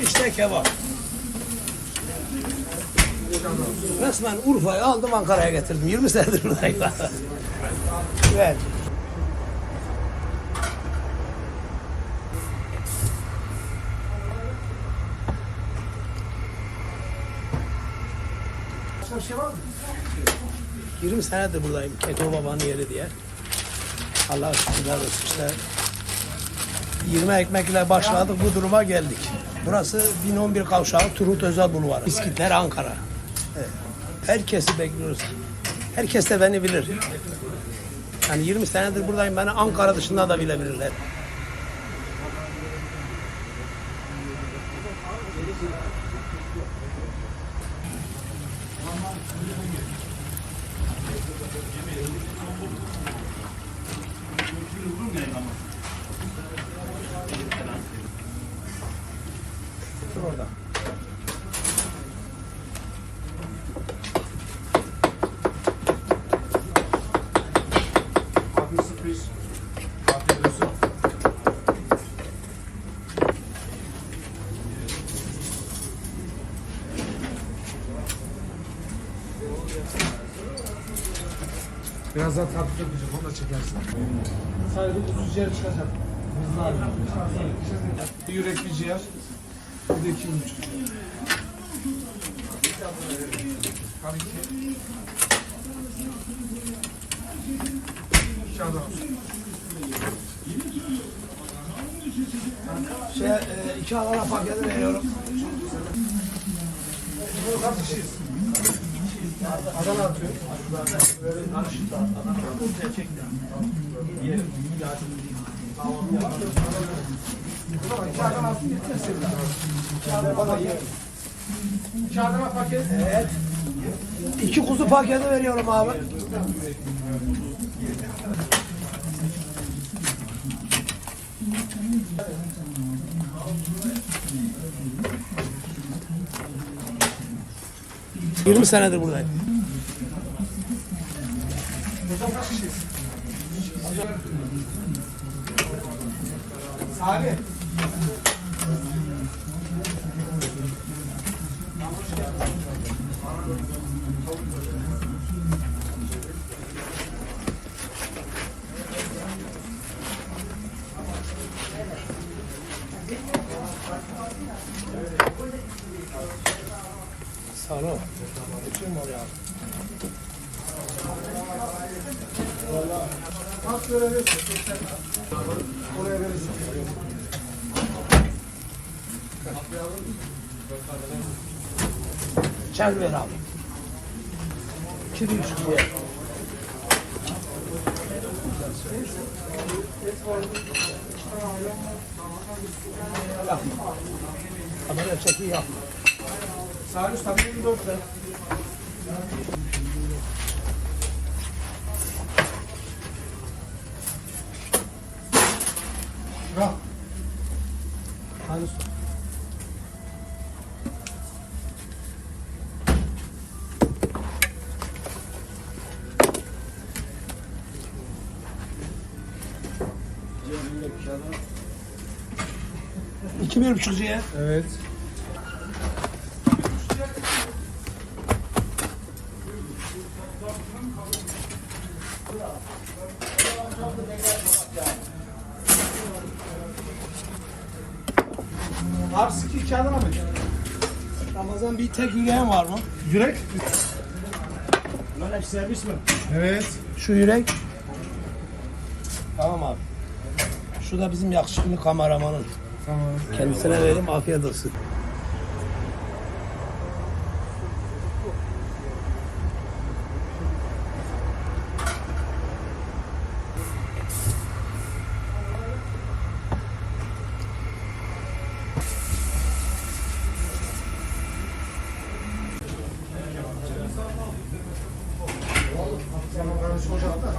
İşte kebap. Resmen Urfa'yı aldım Ankara'ya getirdim. 20 senedir buradayım. Evet. Başka bir şey var mı? 20 senedir buradayım. Keko babanın yeri diye. Allah'a şükürler olsun işte. 20 ekmekle başladık, bu duruma geldik. Burası 1011 kavşağı, Turgut Özal Bulvarı. İskitler, Ankara. Evet. Herkesi bekliyoruz. Herkes de beni bilir. Yani 20 senedir buradayım, beni Ankara dışında da bilebilirler. Dur orada. Afiyet sürpriz. Afiyet olsun. Birazdan tatlı yapacağım, onu da çekersin. Sadece kuzu ciğer çıkacak. Hızlı abi. Bir yürek, bir ciğer. Bir de 2,5. Tabii ki. İki adam. İki alana paketi veriyorum. Bu kaç kişiyiz? Adana atıyor. İki Adana atıyor. İki Adana paket. Evet. 2 kuzu paketi veriyorum abi. ...20 senedir buradayım. Burada kaç kişiyiz? Salih. Sağ ol. Geçeyim oraya. Kaç lira verirsin? Oraya verirsin. Çay ver abi. 2,5 diye. Yapma. Kamera çekiyi yapma. Salih Usta 24 lira. Bırak. Salih Usta. İki 1,5 diye. Evet. Abi sıkı 2 Adana mı? Ramazan bir tek yüreğin var mı? Yürek. Böyle bir servis mi? Evet. Şu yürek. Tamam abi. Şu da bizim yakışıklı kameramanın. Tamam. Kendisine vereyim, afiyet olsun. Zaman kardeşim hocam da.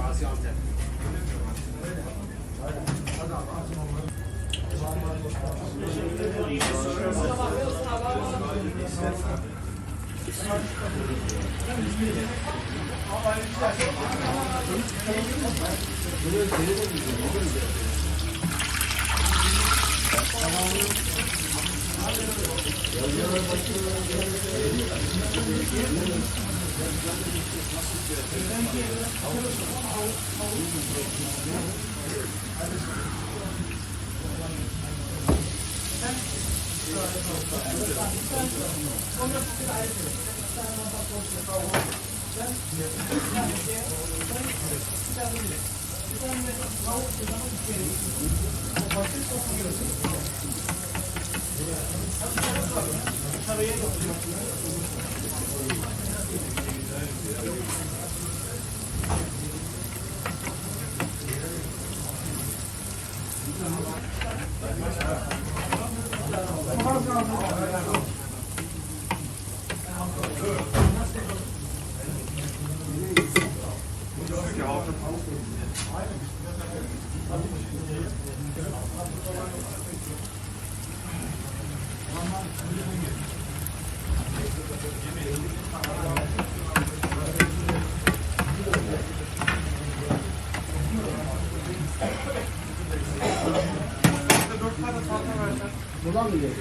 Buradan mı geliyor?